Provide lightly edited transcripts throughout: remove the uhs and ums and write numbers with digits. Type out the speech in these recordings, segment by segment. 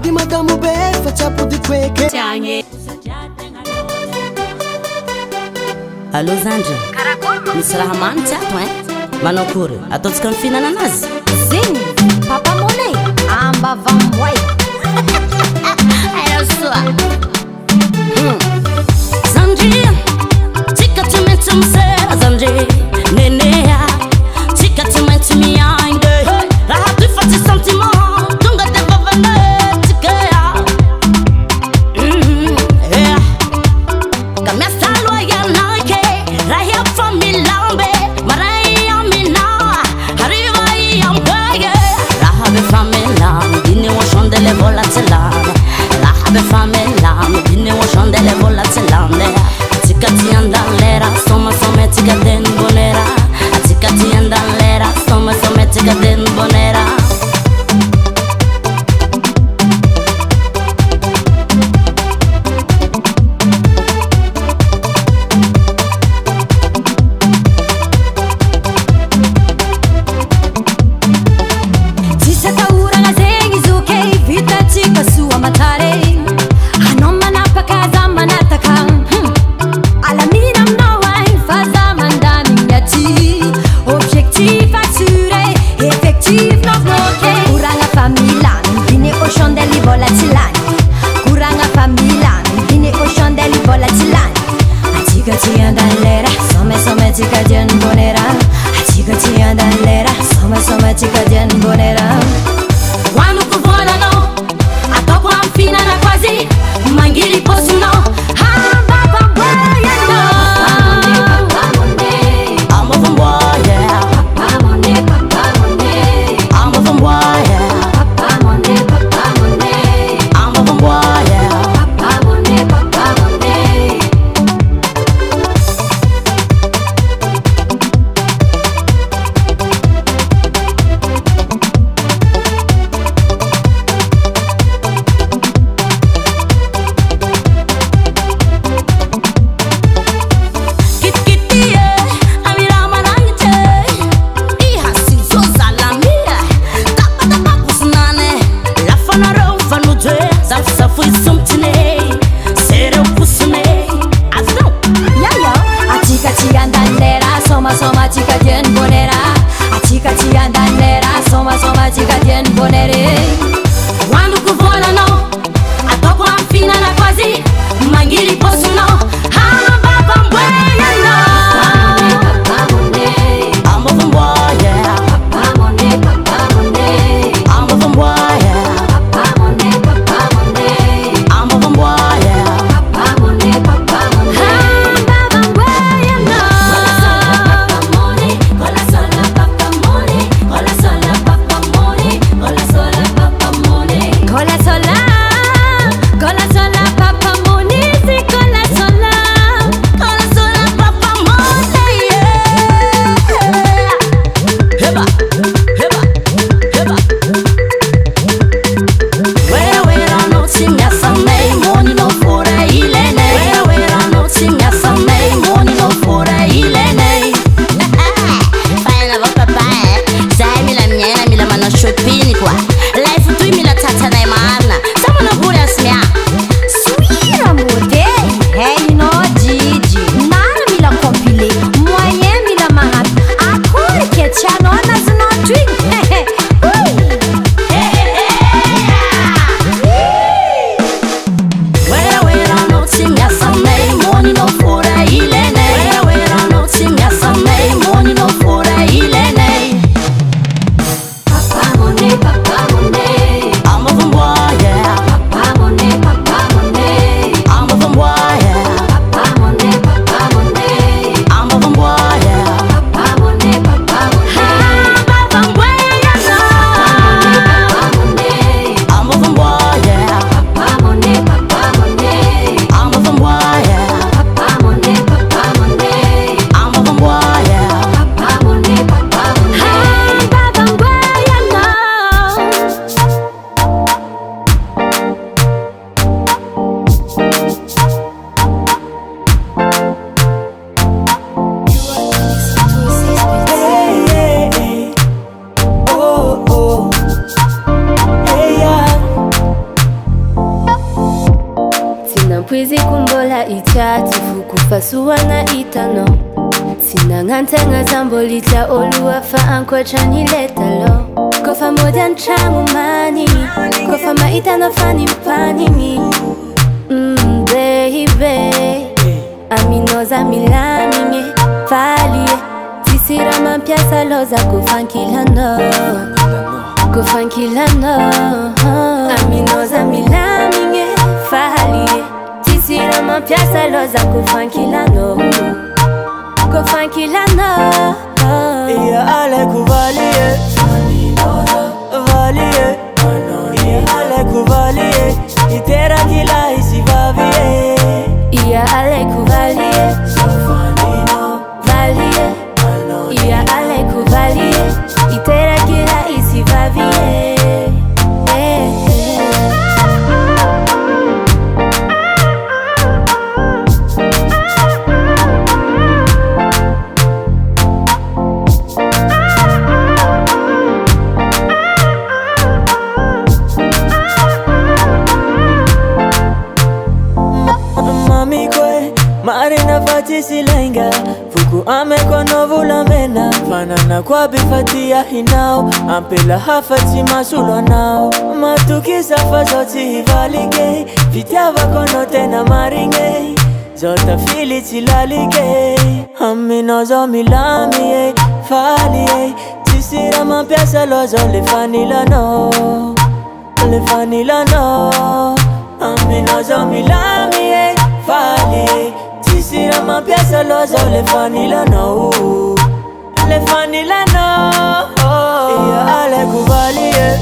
di madamu be facciamo di queke. Allo Zandra, misy raha manitsy ato manao akory ataontsika mifinana anazy Zing, papa money, amba vamboy. aia soa Zandria, tsika tsy maintsy misera Zandria nenea, tsika tsy maintsy miainga raha toy fa tsy sentiment tonga de vavanetsika ka miasa aloha ianake raha fa milambe maray amina hariva iambege Sikuizi kumbola ichati fukufasua na itano Sinangantenga zambolita oluwa fa anko chaniletalo Kofa moja nchangu mani Kofa maitano fani mpani Baby Aminoza milaminge Falie Tisira mampiasa loza kufankilano Kufankilano Aminoza milaminge Falie Tisira mampiasa loza kufankilano Kufankilano Iya ale kuvalie Valie Iya ale kuvalie Itera kila isi vavie Iya ale kuvalie Valie Iya ale kuvalie Itera kila isi vavie Marina fati silenga Fuku ame kono vula mena Fanana kwa bifatia hinao Ampela hafati masulo nao Matuki safa zoti hivalige Vitiava kono tena maringe Zota fili chilalige Aminozo milami Fali Tisira mampiasa lozo le fanila no Le fanila no Aminozo milami Fali Tisira mampiasa lozo le fanila no Le fanila no Iya ale kuvalie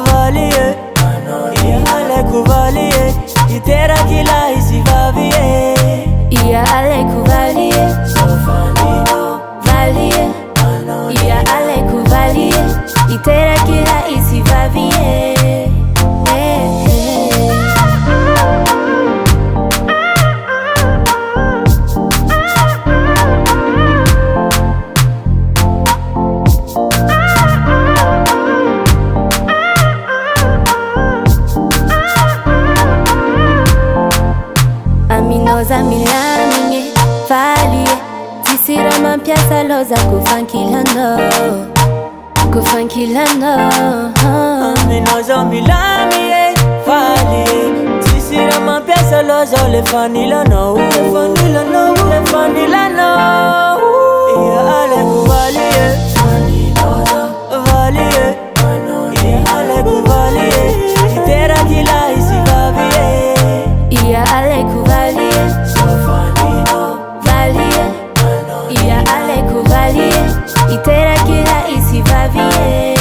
Valie Iya ale kuvalie Itera kila isi vavie Iya ale kuvalie Valie Iya ale kuvalie Itera kila isi vavie Aminoza milaminge Falie Tisira mampiasa loza kufankilano Kufankilano Aminoza milaminge Falie Tisira mampiasa loza le fanila no Le fanila no Le fanila no Iya ale kuvalie Valie Iya ale kuvalie Itera kila isi vavie Iya ale kuvalie Valie Iya ale kuvalie Itera kila isi vavie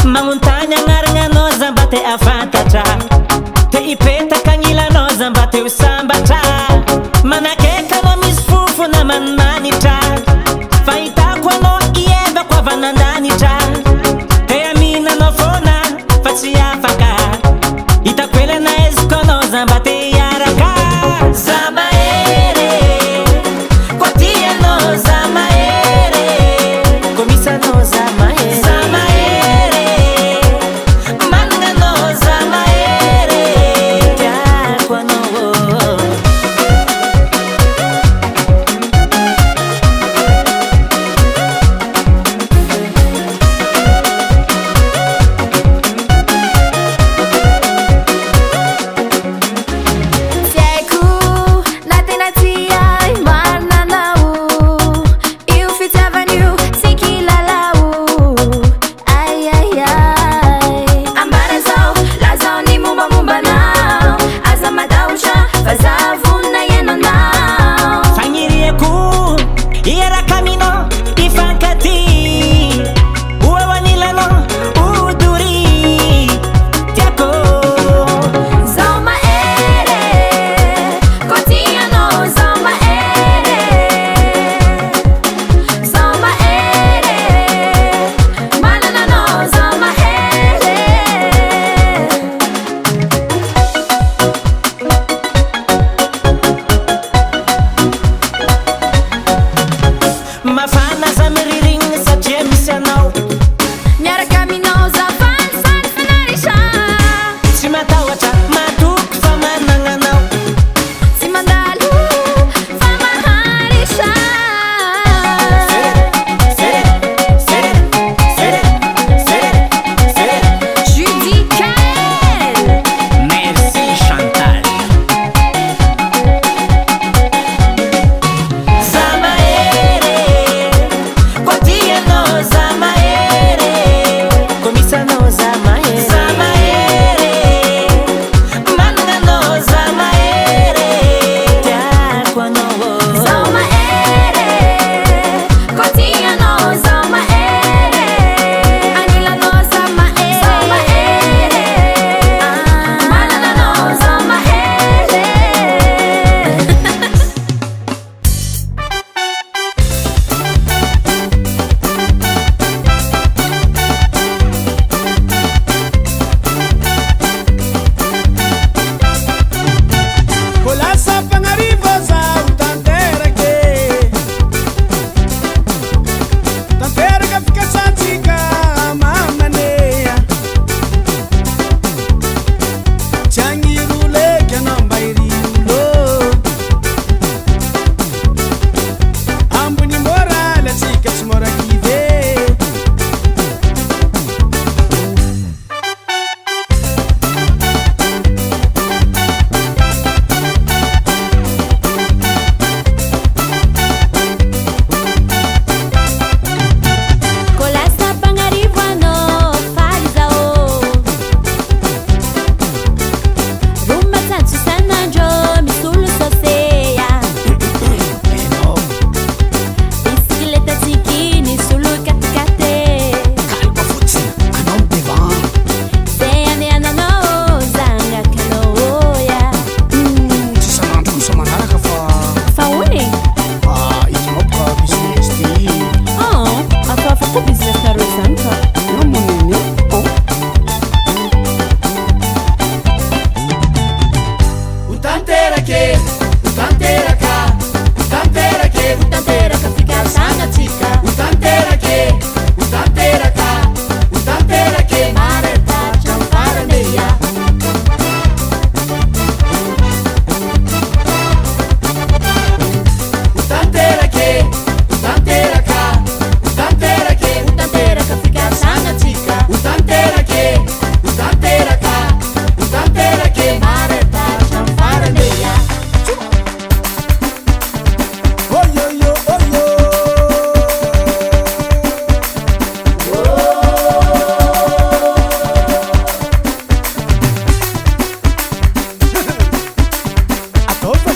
Mamontanha ngaringa noza bate afantatra Te ipeta kanyila noza bate usambatra Manakeka no misfufu na manmanitra Faita kwa no ieva kwa vanandanitra Te amina no fona fati afaka Itakwele na esko noza bate yaraka Zamaere Kwa tia no zamaere Komisa no zamaere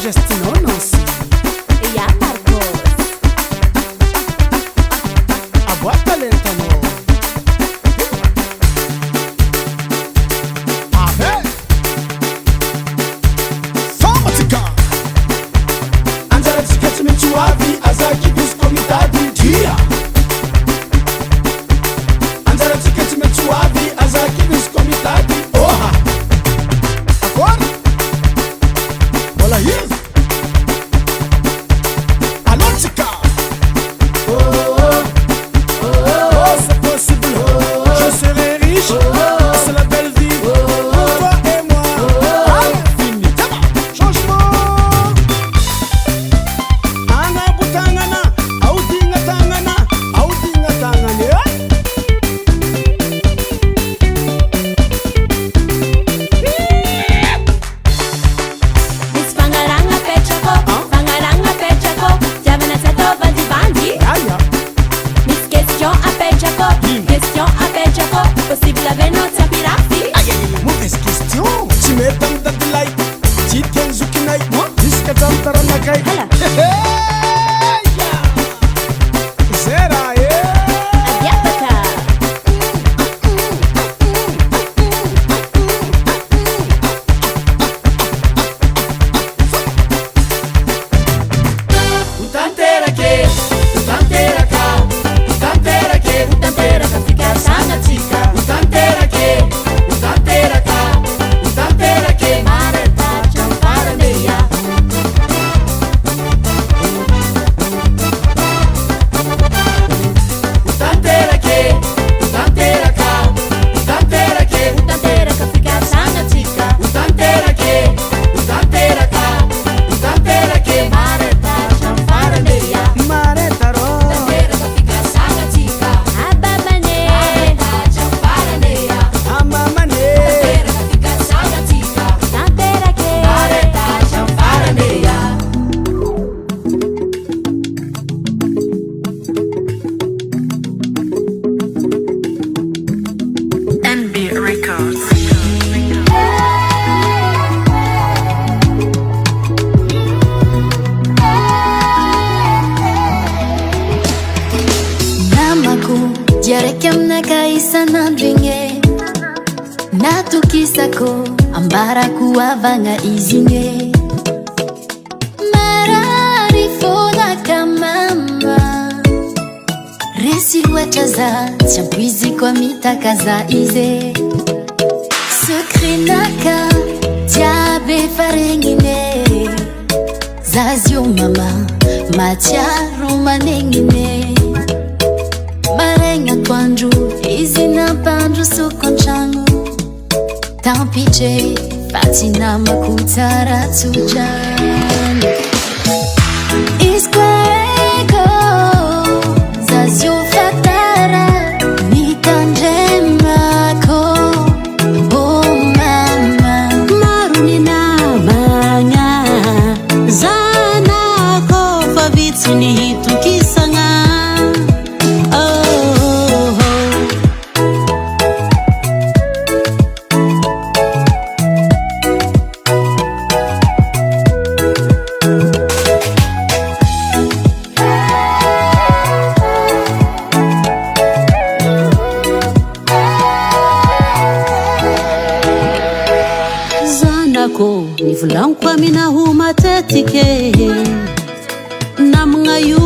Gestinonos Ya Marcos Abuata lentano Abe Somatika Anzara tsikatsi menchuavi Azaki biskomitadi Tia Anzara tsikatsi menchuavi Azaki biskomitadi Oha Agora Olha isso Natukisako ambara kuavanga izinge mararifona kamama resi wachaza champwizi kwa mitaka za ize sekrinaka tiabe farengine zazio mama macharu manengine marenga kwanju izina panju sukonchangu Tampiche Fatina makutara tujani Iskweko Zazio fatara Nikanjemako Oh mama Maruni na manya Zanako Fabitsini hitu kisanga Nivulang kwa mina humatetike Namngayu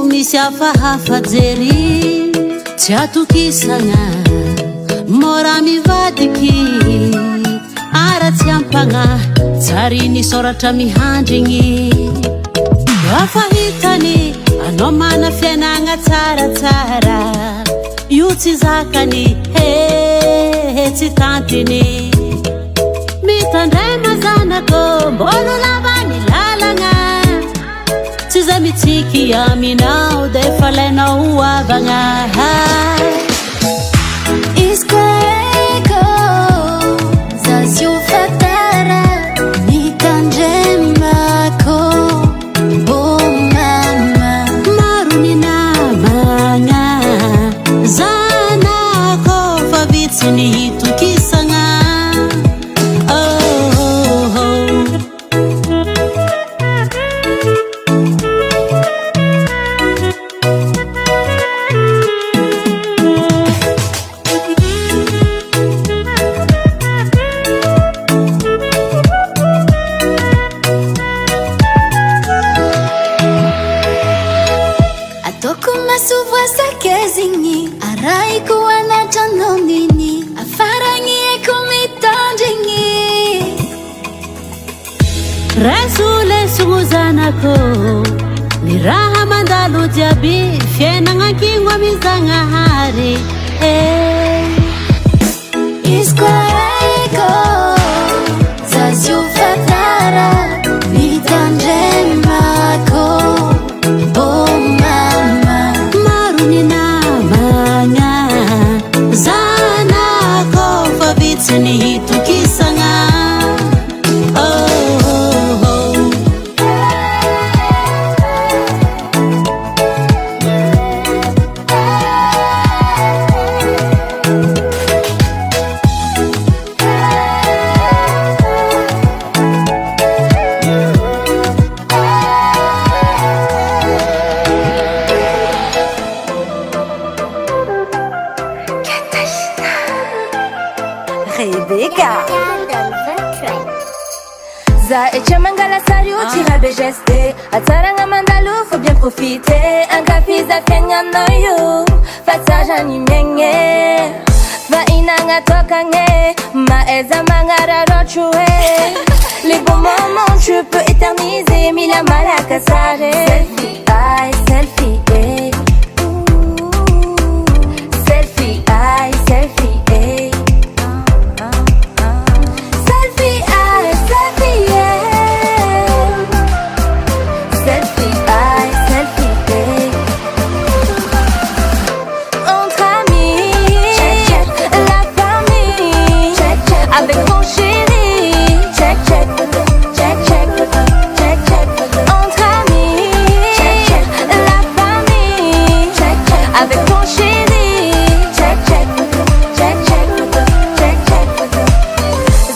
misyafa hafadzeri Tiatu kisanga Mora mivadiki Ara tiampanga Tarini sorata mihandringi Wafahitani Anomana fenanga tara Yuti zakani Heti tantini Mitandrema zanako Mbolo labani lalanga Tiza mitiki ya minau Defalena uwabanga Iskweko Zazio fatara Mitandremako Oh mama Maruni na manya Zanako Fabitsini hitu kisanga Oh, oh, oh. Resule suguzanako ni raha mandalo jiaby fiainagn'ankigno amizagnahary Isquareko Zazio fatara Vitandremako Oh mama Maruni namagna Zanako Favitsini hitukisanga Zaetia mangala sario tira begesté Atsaranga mandalo faut bien profiter Un café za fiagnana yo Passage animenge Va inanga tokange Maeza mangara rochue Les bons moments je peux éterniser Mila malaka sare Selfie, aïe, selfie, eh Selfie, aïe, selfie, eh Selfie, aïe, selfie, yeah Selfie, aïe, selfie, yeah Entre amis, la famille Avec mon chéri Check, check, check, check, check, check Entre amis, la famille Avec mon chéri Check, check, check, check, check, check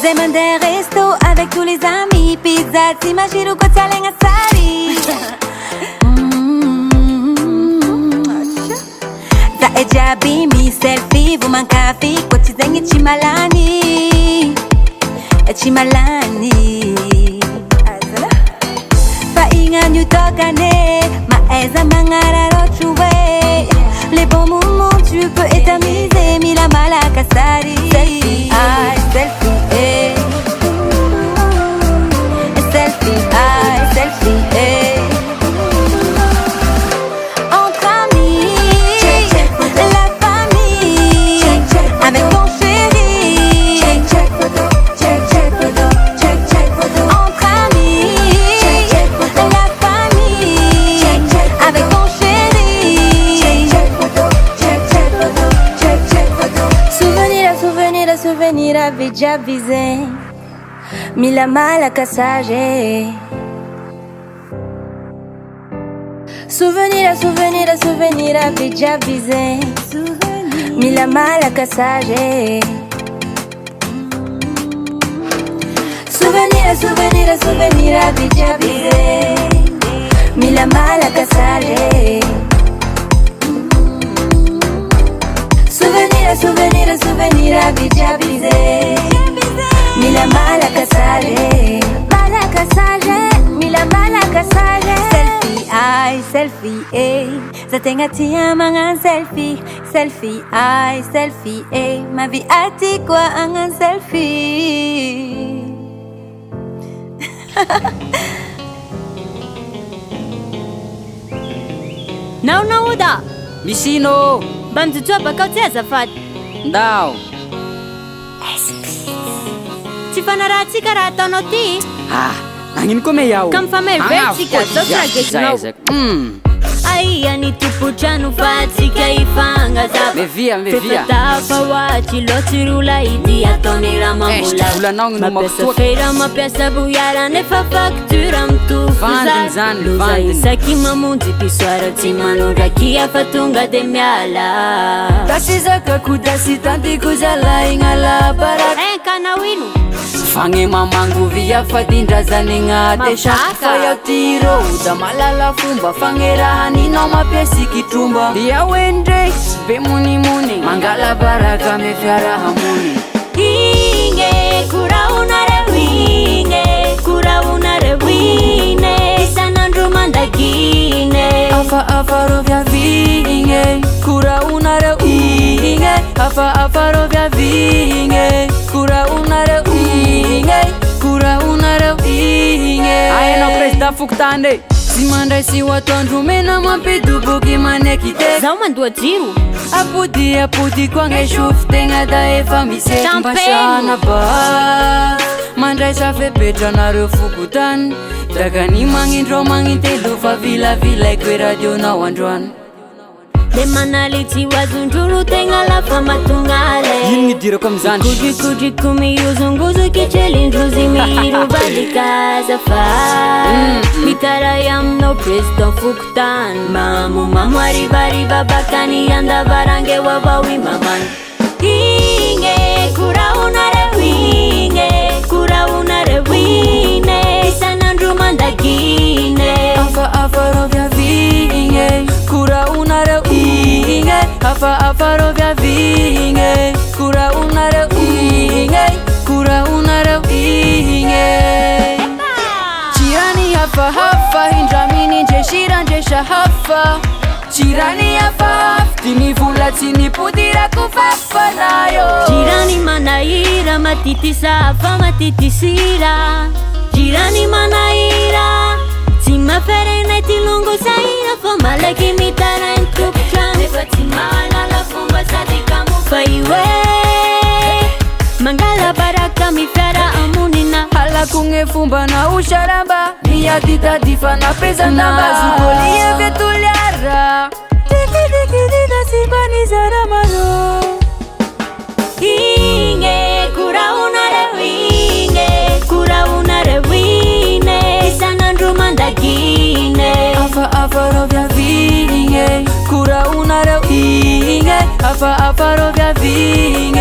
Zeman des restos avec tous les amis Pizza, t'imagines quoi t'as lenga sari Zaejabi mi selfie Vous mancavi quoi tu zengi chimalani Chimalani Fainga nyu tokane Maeza mangara rochue Les bons moments tu peux éterniser Mila malaka sari Selfie, aïe, selfie, eh Selfie, aïe, selfie, eh Entre amis, la famille Avec mon chéri Entre amis, la famille Avec mon chéri Souvenir avait déjà visé Mila malaka sage Souvenir avait déjà visé Mila malaka sage Souvenir avait déjà visé Mila malaka sage Souvenir avait déjà visé Mila malaka sage Mila malaka sage Selfie, aïe, selfie, eh Zatenga tia mangan selfie Selfie, aïe, selfie, eh Ma vie ati quoi angan selfie Naonauda Misino mba mijojoa bakao ty azafady ndao tsy fanarahantsika raha ataonao ty nagnino koa me iaho ka mifamehiveritsika zao tsy ragesinao aia ny tompotrano fa tsika ifangazava mevia fefatafa hoaty loatsy rola idy ataony raha mambolamampiasa fera mampiasa boiara nefa faktura mitofozaloza isaky mamonjy pisoara tsy manondraky afa tonga de miala tasizakako dasy tandiko zalaigna labaraka kanao ino fagny mamangovy afadindrazany agnaty fa iaho tiro da malala fomba fagnerahaninao mampiasiky tromba iaho endre be monimony mangala baraka me fiarahamony inge kuraunarewine isanandro mandagine afaro vya vinge kuraunarewine afaro vya vinge kuraunarewine tegna fokotany sy mandray sy ho ataondromena mampidoboky manekite zaho mandoa jiro apody koa gne sofy tegna da efa misety mbasana ba mandray safepetranareo fokotany dagany magnindro magnintelo fa vilavilaiko e radionao androany le manalitsy hoazondrolo tegna lafa matongale ino nidirako amizany kodrikodriko miozongozoky trelindrozy mirovalikaza fa mitaray aminao president fokotany mamomamo arivariva bakany andavarange wavawi mamany inge kuraunareo inge kuraunareo ine isanandro mandagine afarovya vinge kuraunareo inge afarovya vinge kuraunareo inge kuraunareo inge jirani hafa hindramini ndresha hafa jirani hafa tinivola tsy nipodira kofafa nayo jirani manaira matitisa fa matitisira jirani manaira tsy maferenay tilongo saira fa malaky mitarainy tokotran efa tsy mahalala fomba sady kamo fa iwe mangala baraka mifiara amonina halako gne fomba na osaramba miadidady fa napezanamba azokolia vetoliara dikidikidida simbanizara mano inge kuraunareo ine isanandro mandagine afarovya vinge kuraunareo inge afarovya vinge